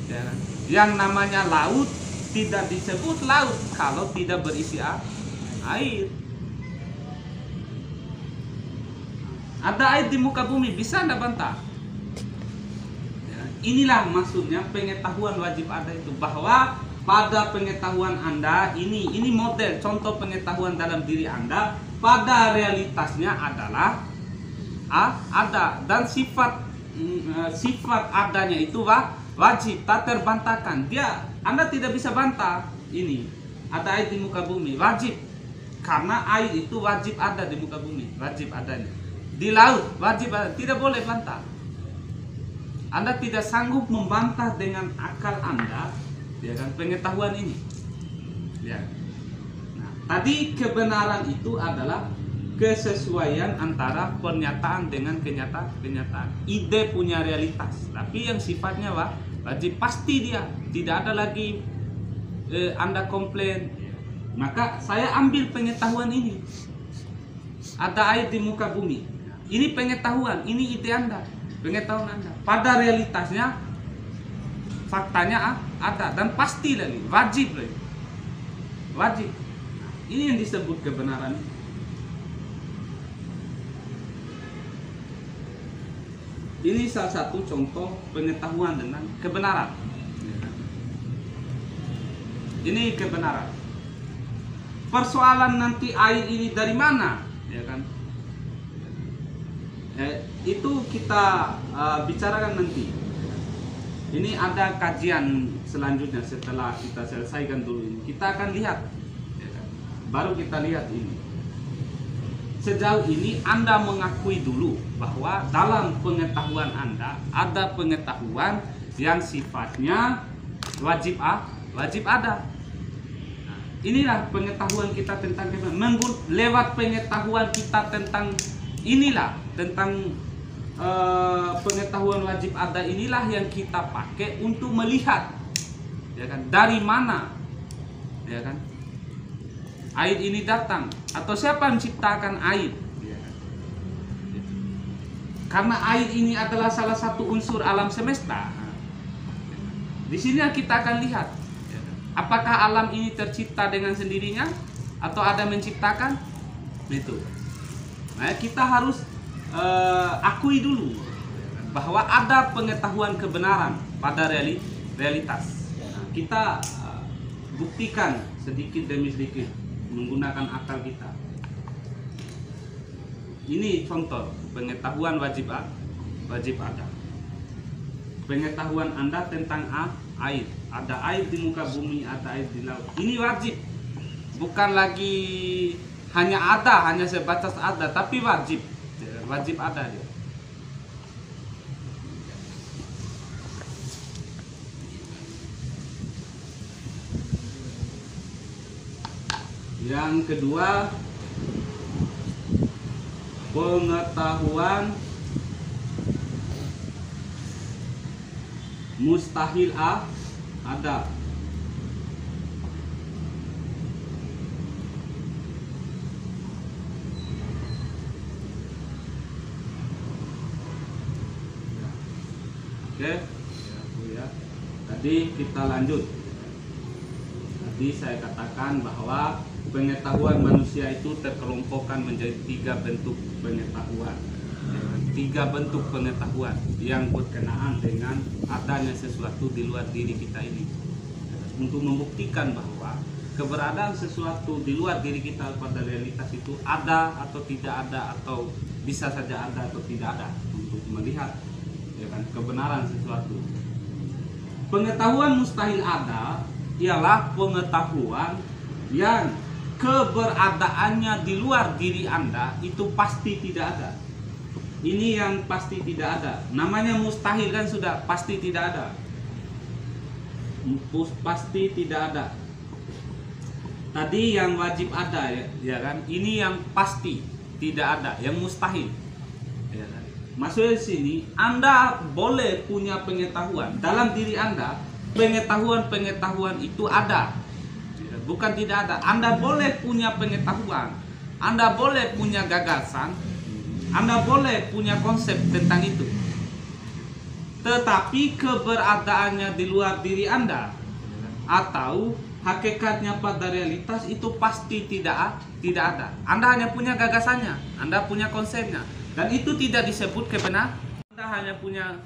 Ya, yang namanya laut tidak disebut laut kalau tidak berisi air. Ada air di muka bumi, bisa Anda bantah? Ya, inilah maksudnya pengetahuan wajib ada itu, bahwa pada pengetahuan Anda ini model contoh pengetahuan dalam diri Anda pada realitasnya adalah ada, dan sifat adanya itu wajib, tak terbantahkan. Anda tidak bisa bantah ini ada air di muka bumi, wajib, karena air itu wajib ada di muka bumi, wajib adanya. Di laut wajib ada, tidak boleh bantah. Anda tidak sanggup membantah dengan akal Anda, ya kan, pengetahuan ini. Ya. Nah, tadi kebenaran itu adalah kesesuaian antara pernyataan dengan kenyataan. Ide punya realitas, tapi yang sifatnya wajib, pasti dia. Tidak ada lagi Anda komplain. Maka saya ambil pengetahuan ini. Ada air di muka bumi. Ini pengetahuan, ini ide Anda, pengetahuan Anda. Pada realitasnya, faktanya ada dan pasti lagi, wajib lagi. Wajib. Ini yang disebut kebenaran. Ini salah satu contoh pengetahuan dengan kebenaran. Ini kebenaran. Persoalan nanti air ini dari mana, ya kan? Itu kita bicarakan nanti. Ini ada kajian selanjutnya setelah kita selesaikan dulu ini. Kita akan lihat, ya kan? Baru kita lihat ini. Sejauh ini Anda mengakui dulu bahwa dalam pengetahuan Anda ada pengetahuan yang sifatnya wajib ada. Nah, inilah pengetahuan kita tentang kebenaran. Lewat pengetahuan kita tentang inilah, tentang pengetahuan wajib ada inilah yang kita pakai untuk melihat, ya kan, dari mana, ya kan, air ini datang, atau siapa yang menciptakan air. Karena air ini adalah salah satu unsur alam semesta. Di sini kita akan lihat, apakah alam ini tercipta dengan sendirinya atau ada yang menciptakan. Itu. Nah, kita harus akui dulu bahwa ada pengetahuan kebenaran pada realitas. Nah, kita buktikan sedikit demi sedikit menggunakan akal kita. Ini contoh pengetahuan wajib ada. Pengetahuan Anda tentang air. Ada air di muka bumi, ada air di laut. Ini wajib. Bukan lagi hanya sebatas ada, tapi wajib. Wajib ada dia. Yang kedua, pengetahuan mustahil ada. Oke, ya. Tadi kita lanjut. Tadi saya katakan bahwa pengetahuan manusia itu terkelompokkan menjadi 3 bentuk pengetahuan. 3 bentuk pengetahuan yang berkenaan dengan adanya sesuatu di luar diri kita ini. Untuk membuktikan bahwa keberadaan sesuatu di luar diri kita pada realitas itu ada atau tidak ada, atau bisa saja ada atau tidak ada, untuk melihat ya kan, kebenaran sesuatu. Pengetahuan mustahil ada ialah pengetahuan yang keberadaannya di luar diri Anda itu pasti tidak ada. Ini yang pasti tidak ada. Namanya mustahil kan sudah pasti tidak ada. Pasti tidak ada. Tadi yang wajib ada ya kan. Ini yang pasti tidak ada, yang mustahil. Ya kan? Maksudnya di sini Anda boleh punya pengetahuan dalam diri Anda. Pengetahuan itu ada. Bukan tidak ada. Anda boleh punya pengetahuan, Anda boleh punya gagasan, Anda boleh punya konsep tentang itu. Tetapi keberadaannya di luar diri Anda atau hakikatnya pada realitas itu pasti tidak ada. Anda hanya punya gagasannya, Anda punya konsepnya, dan itu tidak disebut kebenaran. Anda hanya punya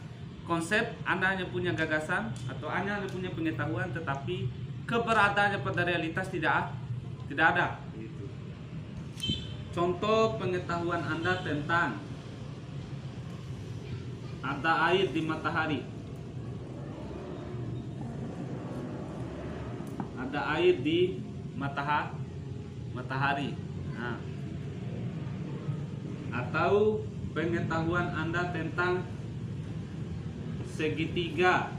konsep, Anda hanya punya gagasan, atau Anda hanya punya pengetahuan, tetapi keberadaannya pada realitas tidak ada. Contoh pengetahuan Anda tentang ada air di matahari. Ada air di matahari. Nah. Atau pengetahuan Anda tentang segitiga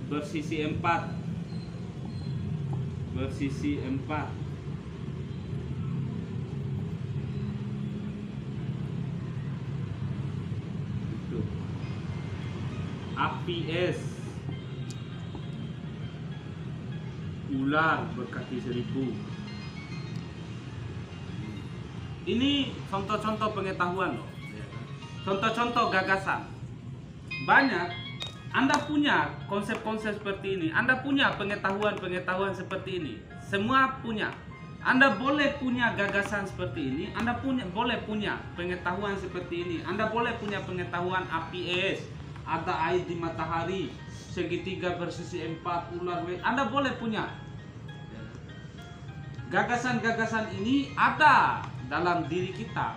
bersisi 4. Itu. Apies, ular berkaki 1000. Ini contoh-contoh pengetahuan loh. Contoh-contoh gagasan. Banyak. Anda punya konsep-konsep seperti ini, Anda punya pengetahuan seperti ini, semua punya. Anda boleh punya gagasan seperti ini, Anda boleh punya pengetahuan seperti ini, Anda boleh punya pengetahuan api es, ada air di matahari, segitiga bersisi 4, ular, Anda boleh punya. Gagasan-gagasan ini ada dalam diri kita,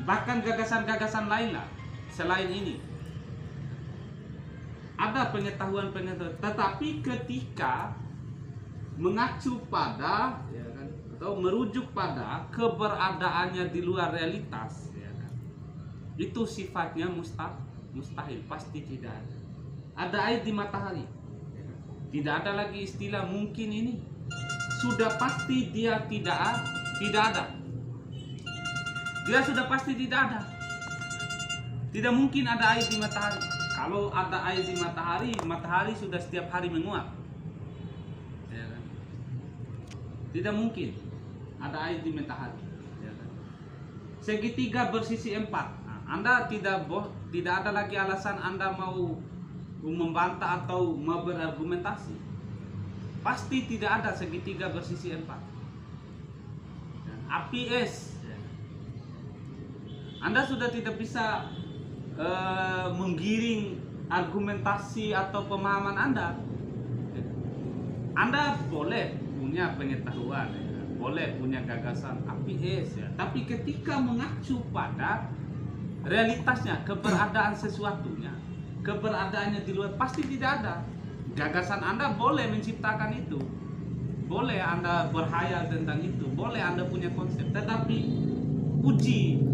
bahkan gagasan-gagasan lain lah selain ini. Ada pengetahuan, tetapi ketika mengacu pada ya kan, atau merujuk pada keberadaannya di luar realitas ya kan, itu sifatnya mustahil, pasti tidak ada. Ada air di matahari, tidak ada lagi istilah mungkin, ini sudah pasti dia tidak ada. Dia sudah pasti tidak ada. Tidak mungkin ada air di matahari. Kalau ada air di matahari sudah setiap hari menguap. Ya kan? Tidak mungkin ada air di matahari. Ya kan? Segitiga bersisi 4. Nah, Anda tidak ada lagi alasan Anda mau membantah atau mau berargumentasi. Pasti tidak ada segitiga bersisi 4. Dan api es Anda sudah tidak bisa menggiring argumentasi atau pemahaman Anda. Anda boleh punya pengetahuan, ya, boleh punya gagasan APS, ya, tapi ketika mengacu pada realitasnya, keberadaan sesuatunya, keberadaannya di luar, pasti tidak ada. Gagasan Anda boleh menciptakan itu, boleh Anda berhayal tentang itu, boleh Anda punya konsep, tetapi uji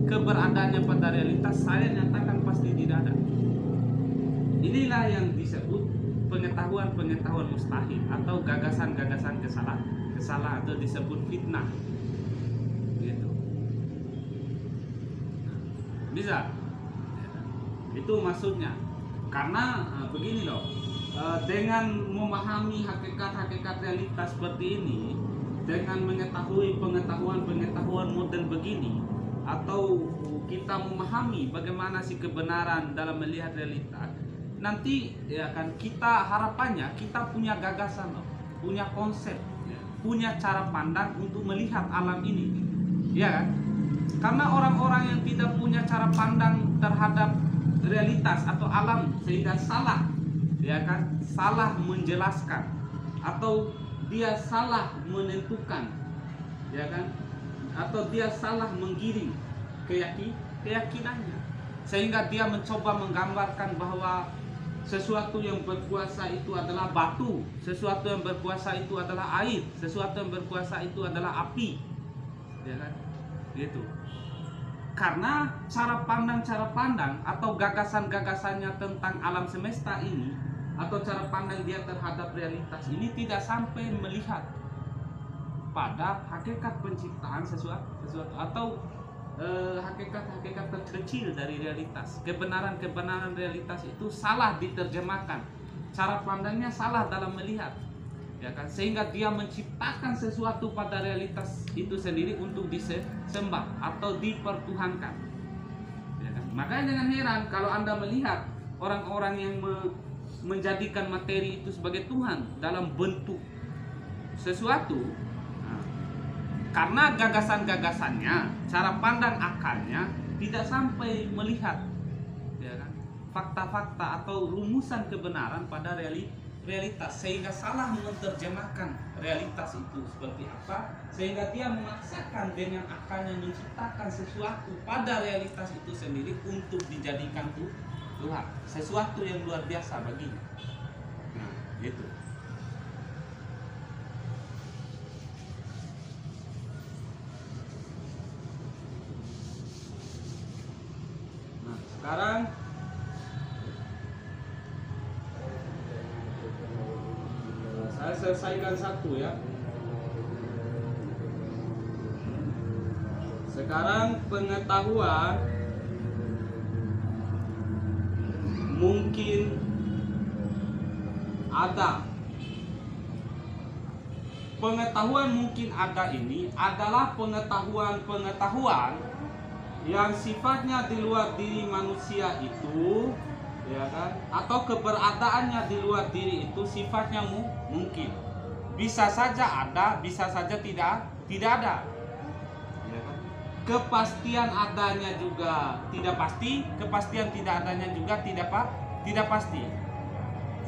keberadaannya pada realitas, saya nyatakan pasti tidak ada. Inilah yang disebut pengetahuan mustahil atau gagasan kesalahan atau disebut fitnah. Gitu. Bisa? Itu maksudnya. Karena begini loh, dengan memahami hakikat realitas seperti ini, dengan mengetahui pengetahuan model begini, atau kita memahami bagaimana sih kebenaran dalam melihat realitas, nanti ya kan kita harapannya kita punya gagasan loh, punya konsep, punya cara pandang untuk melihat alam ini, ya kan? Karena orang-orang yang tidak punya cara pandang terhadap realitas atau alam sehingga salah, ya kan, salah menjelaskan atau dia salah menentukan, ya kan, atau dia salah menggiring keyakinannya, sehingga dia mencoba menggambarkan bahwa sesuatu yang berkuasa itu adalah batu, sesuatu yang berkuasa itu adalah air, sesuatu yang berkuasa itu adalah api, ya kan, gitu. Karena cara pandang atau gagasannya tentang alam semesta ini, atau cara pandang dia terhadap realitas ini tidak sampai melihat pada hakikat penciptaan sesuatu atau hakikat terkecil dari realitas. Kebenaran realitas itu salah diterjemahkan, cara pandangnya salah dalam melihat, ya kan, sehingga dia menciptakan sesuatu pada realitas itu sendiri untuk disembah atau dipertuhankan, ya kan? Makanya jangan heran kalau Anda melihat orang-orang yang menjadikan materi itu sebagai Tuhan dalam bentuk sesuatu, karena gagasan-gagasannya, cara pandang akalnya tidak sampai melihat, ya kan, fakta-fakta atau rumusan kebenaran pada realitas, sehingga salah menerjemahkan realitas itu seperti apa, sehingga dia memaksakan dengan akalnya menciptakan sesuatu pada realitas itu sendiri untuk dijadikan Tuhan, sesuatu yang luar biasa baginya. Nah, gitu. Nah, sekarang saya selesaikan satu ya. Sekarang pengetahuan mungkin ada. Pengetahuan mungkin ada ini adalah pengetahuan yang sifatnya di luar diri manusia itu, ya kan, atau keberadaannya di luar diri itu sifatnya mungkin. Bisa saja ada, bisa saja tidak ada, ya kan? Kepastian adanya juga tidak pasti, kepastian tidak adanya juga tidak pasti.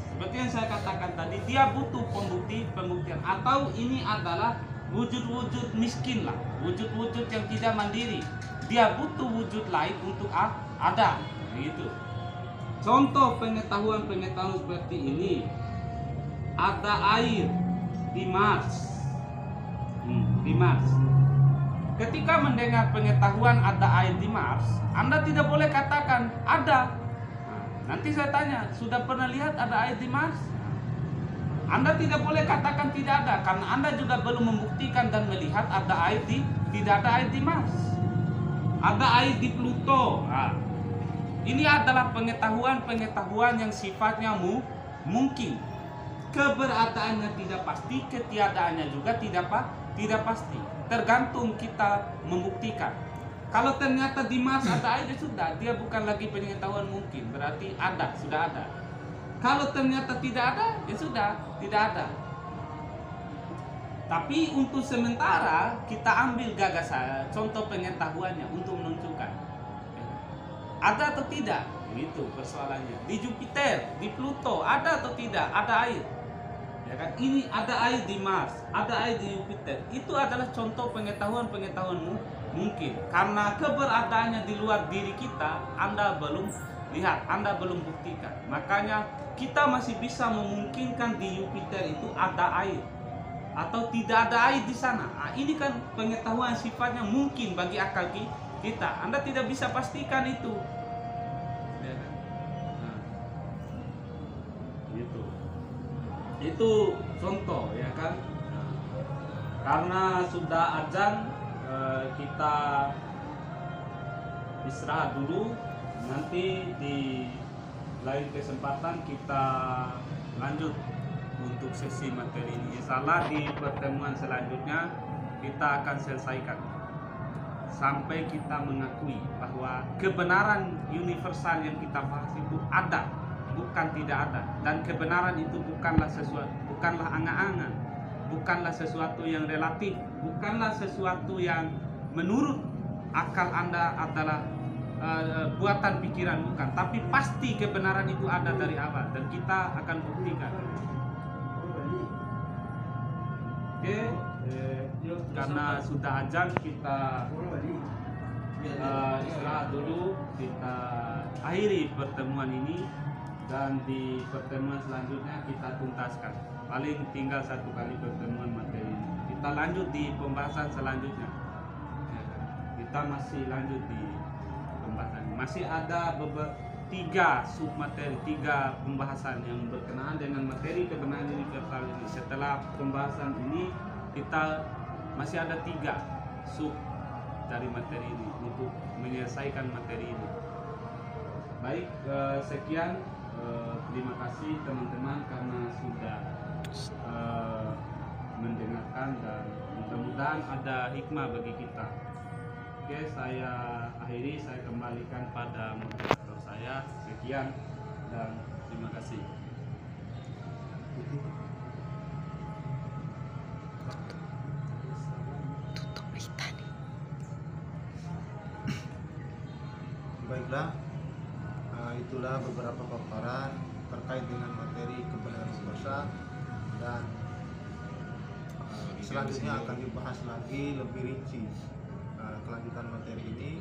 Seperti yang saya katakan tadi, dia butuh pembuktian, atau ini adalah wujud-wujud miskin lah, wujud-wujud yang tidak mandiri. Dia butuh wujud lain untuk ada, begitu. Contoh pengetahuan seperti ini, ada air di Mars. Di Mars. Ketika mendengar pengetahuan ada air di Mars, Anda tidak boleh katakan ada. Nanti saya tanya, sudah pernah lihat ada air di Mars? Anda tidak boleh katakan tidak ada, karena Anda juga belum membuktikan dan melihat tidak ada air di Mars. Ada air di Pluto. Nah, ini adalah pengetahuan yang sifatnya mungkin. Keberadaannya tidak pasti, ketiadaannya juga tidak pasti. Tergantung kita membuktikan. Kalau ternyata di Mars ada air, ya sudah, dia bukan lagi pengetahuan mungkin, berarti sudah ada. Kalau ternyata tidak ada, ya sudah, tidak ada. Tapi untuk sementara kita ambil gagasan, contoh pengetahuannya untuk menunjukkan Ada atau tidak? Itu persoalannya. Di Jupiter, di Pluto, ada atau tidak? Ada air. Ya kan? Ini ada air di Mars, ada air di Jupiter. Itu adalah contoh pengetahuan-pengetahuanmu mungkin. Karena keberadaannya di luar diri kita, Anda belum lihat, Anda belum buktikan. Makanya kita masih bisa memungkinkan di Jupiter itu ada air atau tidak ada air di sana. Nah, ini kan pengetahuan sifatnya mungkin bagi akal kita. Anda tidak bisa pastikan itu. Ya kan? Nah, gitu. Itu contoh ya kan. Nah, karena sudah azan, kita istirahat dulu. Nanti di lain kesempatan kita lanjut untuk sesi materi ini. Insyaallah di pertemuan selanjutnya kita akan selesaikan sampai kita mengakui bahwa kebenaran universal yang kita bahas itu ada, bukan tidak ada. Dan kebenaran itu bukanlah angan-angan, bukanlah sesuatu yang relatif, bukanlah sesuatu yang menurut akal Anda adalah buatan pikiran, bukan. Tapi pasti kebenaran itu ada dari awal dan kita akan buktikan. Oke, karena sudah azan kita istirahat dulu, kita akhiri pertemuan ini dan di pertemuan selanjutnya kita tuntaskan. Paling tinggal satu kali pertemuan materi ini. Kita lanjut di pembahasan selanjutnya. Kita masih lanjut di pembahasan. Masih ada tiga submateri, tiga pembahasan yang berkenaan dengan materi kebenaran universal ini. Setelah pembahasan ini kita masih ada tiga sub dari materi ini untuk menyelesaikan materi ini. Baik, sekian. Terima kasih teman-teman karena sudah mendengarkan dan mudah-mudahan ada hikmah bagi kita. Oke, saya akhiri, saya kembalikan pada moderator saya. Sekian dan terima kasih. Baiklah, itulah beberapa paparan terkait dengan materi kebenaran universal dan selanjutnya akan dibahas lagi lebih rinci kelanjutan materi ini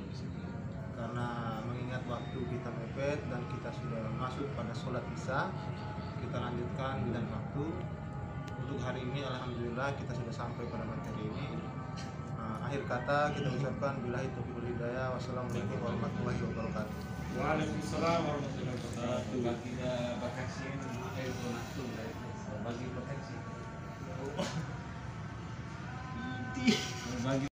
karena mengingat waktu kita mepet dan kita sudah masuk pada sholat isya. Kita lanjutkan di lain waktu. Untuk hari ini alhamdulillah kita sudah sampai pada materi ini. Akhir kata kita ucapkan billahi taufiq wal hidayah. Wassalamualaikum warahmatullahi wabarakatuh. Waalaikumsalam warahmatullahi wabarakatuh. Baginya Bakaksi bagi proteksi. Bagi